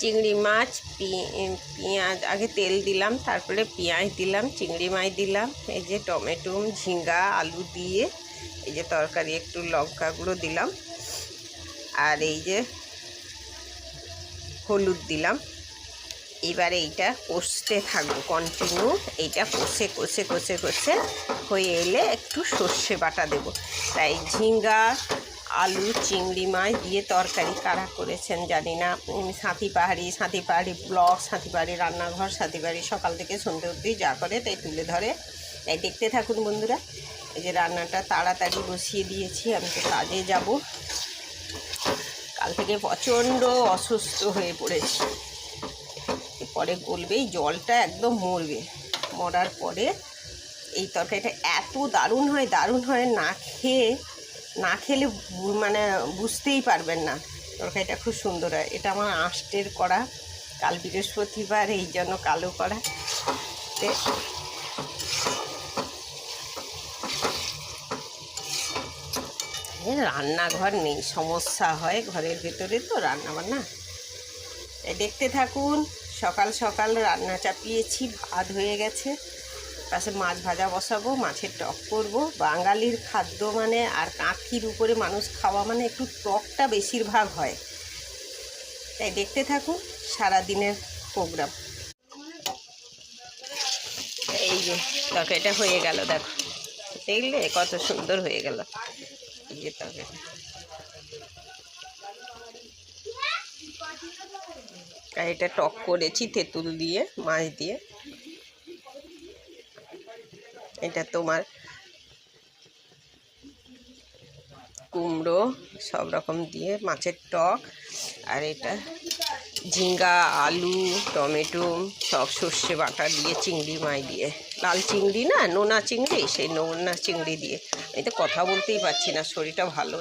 চিংড়ি মাছ, পেঁয়াজ, আগে তেল দিলাম, তারপরে পেঁয়াজ দিলাম, চিংড়ি মাছ দিলাম, এই যে টমেটো, ঝিঙ্গা, আলু দিয়ে এই যে তরকারি, একটু লঙ্কা গুঁড়ো দিলাম, আর এই যে হলুদ দিলাম। এবারে এইটা কষতে থাকবো কন্টিনিউ। এইটা কষে কষে কষে কষে হয়ে এলে একটু সর্ষে বাটা দেব। তাই ঝিঙ্গা, আলু, চিংড়ি মাছ দিয়ে তরকারি কারা করেছেন জানি না। সাথী পাহাড়ি ব্লগ, সাথী পাহাড়ি রান্নাঘর, সাথী পাহাড়ি সকাল থেকে সন্ধ্যে অবধি যা করে তাই তুলে ধরে। তাই দেখতে থাকুন বন্ধুরা। এই যে রান্নাটা তাড়াতাড়ি বসিয়ে দিয়েছি, আমি তো কাজে যাব। কাল থেকে প্রচণ্ড অসুস্থ হয়ে পড়েছি। পরে গলবেই, জলটা একদম মরার পরে এই তরকারিটা এত দারুণ হয়, না খেলে মানে বুঝতেই পারবেন না। তরকারিটা খুব সুন্দর হয়। এটা আমার আঁশটের করা, কাল বৃহস্পতিবার, এই জন্য কালো করা। রান্নাঘর নেই, সমস্যা হয় ঘরের ভেতরে, তো রান্নাবান্না। দেখতে থাকুন। সকাল সকাল রান্না চাপিয়েছি, ভাত হয়ে গেছে, পাশে মাছ ভাজা বসাবো, মাছের টক করব। বাঙালির খাদ্য মানে, আর কাঁথির উপরে মানুষ খাওয়া মানে একটু টকটা বেশিরভাগ হয়। তাই দেখতে থাকুন সারাদিনের প্রোগ্রাম। এই যে তরকারিটা হয়ে গেল, দেখো, দেখলে কত সুন্দর হয়ে গেল। এই যে তরকারিটা টক করেছি তেঁতুল দিয়ে, মাছ দিয়ে। এটা তোমার কুমড়ো সব রকম দিয়ে মাছের টক, আর এটা ঝিঙ্গা, আলু, টমেটো সব সর্ষে বাটা দিয়ে, চিংড়ি মাছ দিয়ে, লাল চিংড়ি না, নোনা চিংড়ি, সেই নোনা চিংড়ি দিয়ে। আমি তো কথা বলতেই পারছি না, শরীরটা ভালো।